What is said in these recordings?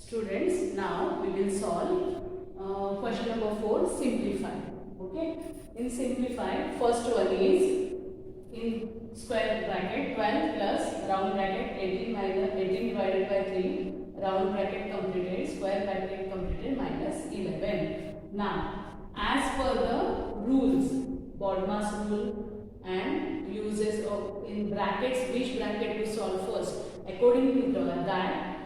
Students, now we will solve question number 4, simplify. Okay. In simplify, first one is in square bracket 12 plus round bracket 18 minus 18 divided by 3 round bracket completed square bracket completed minus 11. Now, as per the rules, BODMAS rule and uses of in brackets, which bracket to solve first? According to that,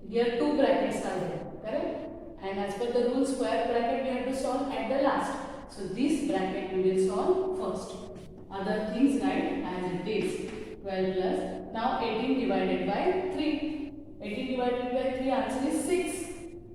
here two brackets are there, correct? And as per the rule, square bracket we have to solve at the last. So this bracket we will solve first. Other things write as it is. 12 plus. Now 18 divided by 3. 18 divided by 3 answer is 6.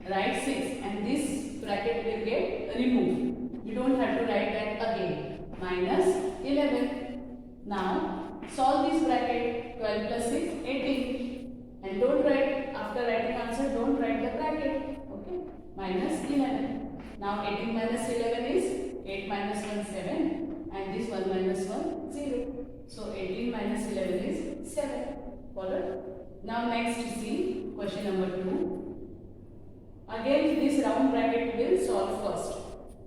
Write 6 and this bracket will get removed. You don't have to write that again. Minus 11. Now solve this bracket. 12 plus 6, 18. And don't write, after writing answer, don't write the bracket. Okay. Minus 11. Now 18 minus 11 is 8 minus 1, 7. And this 1 minus 1, 0. So 18 minus 11 is 7. Followed? Now next see question number 2. Again this round bracket will solve first.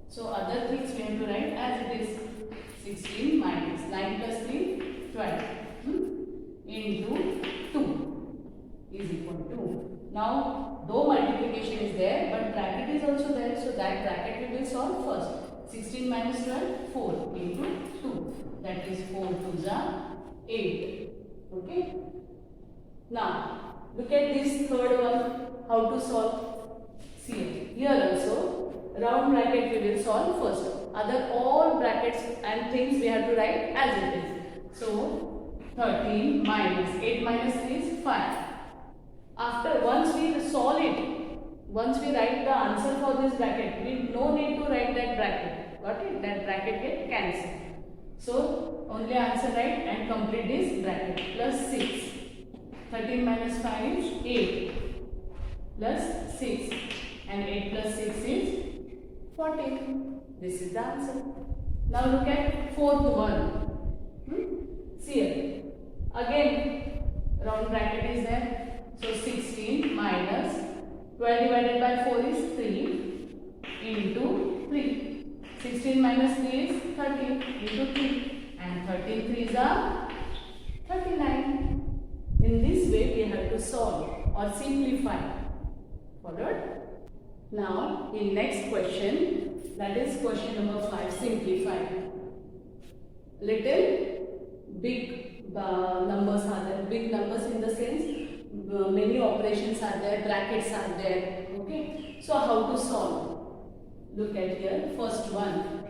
So other things we have to write as it is. 16 minus 9 plus 3, 12. Into 2 is equal to. Now though multiplication is there but bracket is also there, so that bracket we will solve first. 16 minus 12, 4 into 2. That is 4 2s are 8. Okay. Now look at this third one. How to solve? See here also round bracket we will solve first. Other all brackets and things we have to write as it is. So 13 minus 8 minus 3 is 5. After once we solve it, once we write the answer for this bracket, we no need to write that bracket. Got it? That bracket get cancelled. So only answer write and complete this bracket. Plus 6. 13 minus 5 is 8. Plus 6. And 8 plus 6 is 14. This is the answer. Now look at fourth one. See here. Again round bracket is there. So 16 minus 12 divided by 4 is 3 into 3. 16 minus 3 is 13 into 3. And 13 3s are 39. In this way we have to solve or simplify. Followed? Now in next question, that is question number 5, simplify. Little big numbers are there. Big numbers in the sense many operations are there, brackets are there. Okay. So how to solve? Look at here. First one.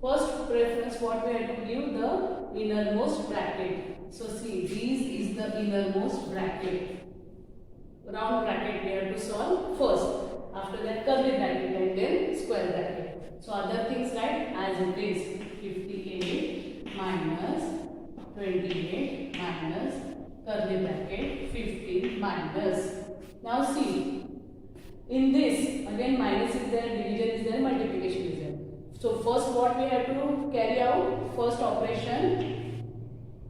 First preference what we have to give the innermost bracket. So see, this is the innermost bracket. Round bracket we have to solve first. After that curly bracket and then square bracket. So other things write as it is. 58 minus 28 minus curly bracket 15 minus. Now see, in this again minus is there, division is there, multiplication is there. So first what we have to carry out? First operation,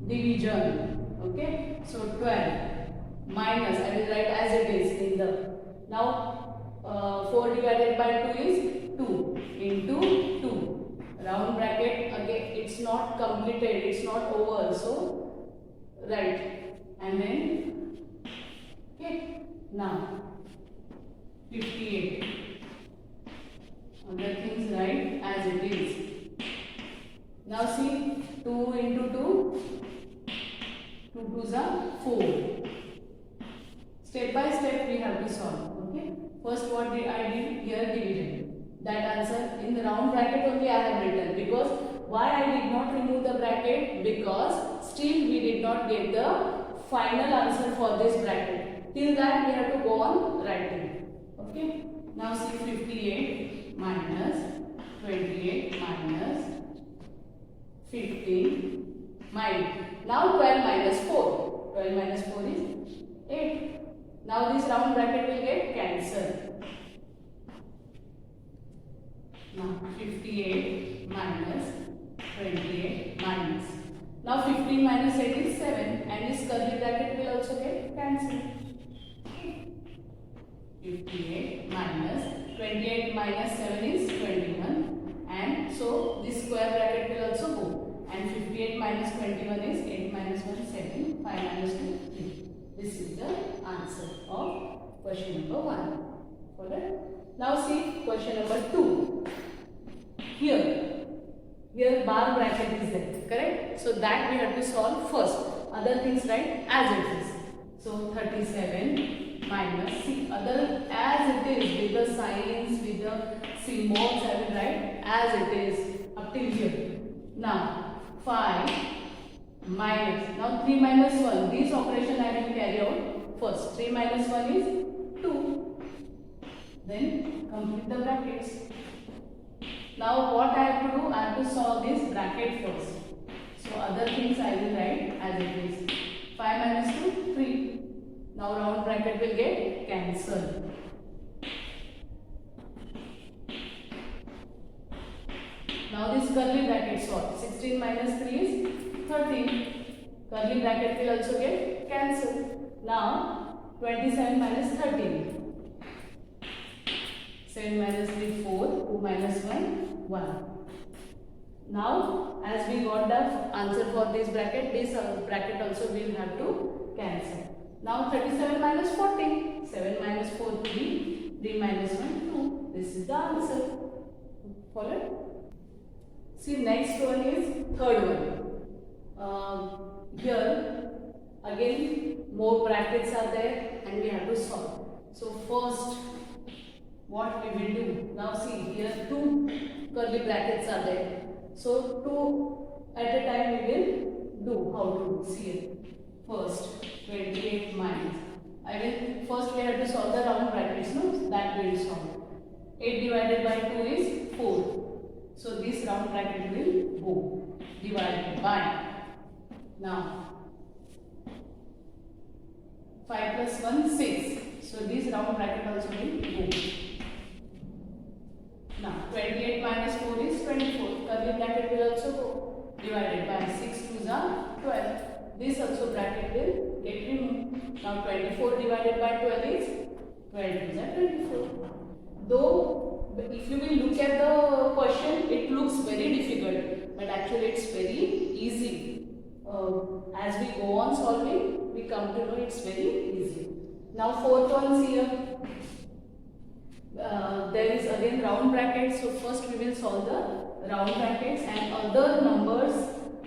division. Okay. So 12 minus, I will write as it is in the. Now 4 divided by 2 is 2 into 2. Round bracket again it's not completed, it's not over. So right. And then, okay, now 58. Other things write as it is. Now see, 2 into 2, 2 2s are 4. Step by step we have to solve. Okay. First what did I did here? Division. That answer in the round bracket only I have written, because why I did not remove the bracket? Because still we did not get the final answer for this bracket. Till that we have to go on writing. Okay. Now see, 58 minus 28 minus 15 minus. Now 12 minus 4. 12 minus 4 is 8. Now this round bracket will get cancelled. Now 58 minus 28 minus. Now 15 minus 8 is 7 and this curly bracket will also get cancelled. 58 minus 28 minus 7 is 21, and so this square bracket will also go, and 58 minus 21 is 8 minus 1 7, 5 minus 2 3. This is the answer of question number 1. Alright. Now see question number 2. Here bar bracket is there, correct? So that we have to solve first. Other things write as it is. So 37 minus, see, other as it is, with the signs, with the symbols, I will write as it is up till here. Now 5 minus, now 3 minus 1, this operation I will carry out first. 3 minus 1 is 2. Then complete the brackets. Now what I have to do? I have to solve this bracket first. So other things I will write as it is. 5 minus 2, 3. Now round bracket will get cancelled. Now this curly bracket solve. 16 minus 3 is 13. Curly bracket will also get cancelled. Now 27 minus 13. 7 minus 3, 4, 2 minus 1, 1. Now, as we got the answer for this bracket also we will have to cancel. Now, 37 minus 40, 7 minus 4, 3, 3 minus 1, 2. This is the answer. Follow? See, next one is third one. Here, again, more brackets are there and we have to solve. So, first, what we will do? Now see, here 2 curly brackets are there. So 2 at a time we will do. How to see it? First 28 minus. First we have to solve the round brackets, no? That we will solve. 8 divided by 2 is 4. So this round bracket will go. Divided by. Now 5 plus 1 6. So this round bracket also will go. Now 28 minus 4 is 24. Curly bracket will also go. Divided by 6 2s are 12. This also bracket will get removed. Now 24 divided by 12 is 12 2s are 24. Though if you will look at the question, it looks very difficult, but actually it's very easy. As we go on solving, we come to know it's very easy. Now fourth one here. There is again round brackets. So first we will solve the round brackets, and other numbers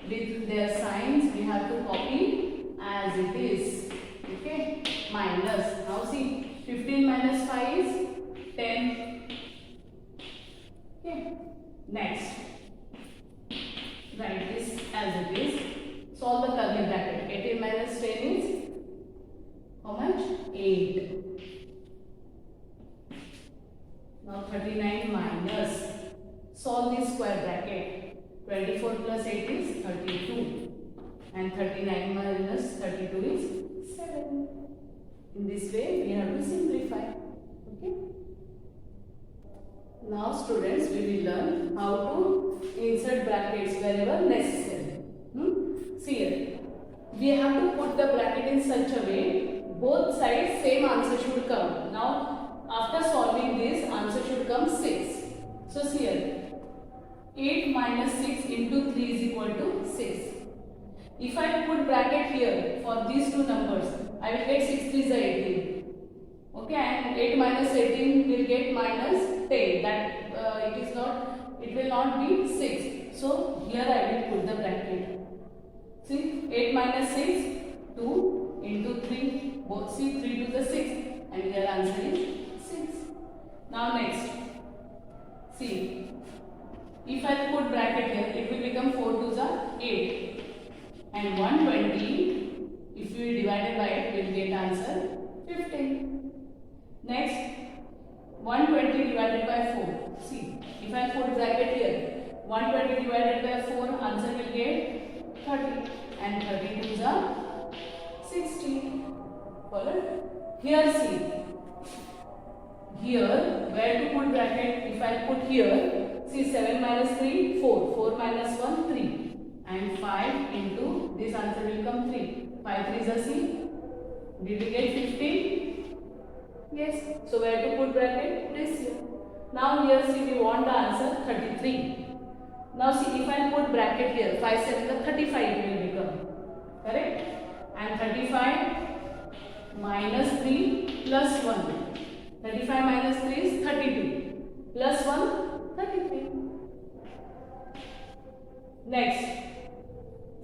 with their signs we have to copy as it is. Okay, minus. Now see, 15 minus 5 is 10. Okay, next write this as it is. Solve the curly bracket. 18 minus 10 is how much? 8. Now 39 minus, solve this square bracket. 24 plus 8 is 32, and 39 minus 32 is 7. In this way we have to simplify. Okay. Now students, we will learn how to insert brackets wherever necessary. See here, we have to put the bracket in such a way both sides same answer should come. Now after solving this, answer should come 6. So see here, 8 minus 6 into 3 is equal to 6. If I put bracket here for these two numbers, I will get 6 3 is 18. Okay, and 8 minus 18 will get minus 10. That it will not be 6. So here I will put the bracket. See, 8 minus 6, 2 into 3. See, 3 to the 6, and here answer is 6. Now next, see, if I put bracket here, it will become 4 2s are 8, and 120, if we divide it by it, we will get answer 15. Next, 120 divided by 4. See, if I put bracket here, 120 divided by 4, answer will get 30, and 30 2s are 60. Follow? Here see. Here, where to put bracket? If I put here, see 7 minus 3, 4. 4 minus 1, 3. And 5 into, this answer will come 3. 5 3s are see. Did we get 15? Yes. So where to put bracket? This here. Now here see we want the answer 33. Now see if I put bracket here 5 7 the 35 it will become. Correct? And 35 minus 3 plus 1. 35 minus 3 is 32. Plus 1 33. Next.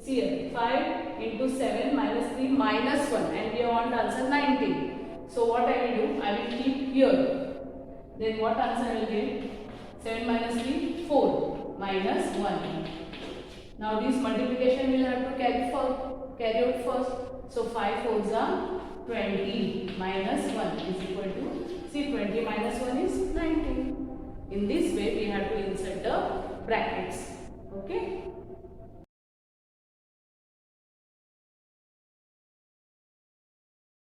See here 5 into 7 minus 3 minus 1 and we want answer 19. So what I will do? I will keep here. Then what answer I will get? 7 minus 3 4 minus 1. Now this multiplication will have to carry out first. So 5 fours are 20 minus 1 is equal to, see 20 minus 1 is 19. In this way we have to insert the brackets. Okay.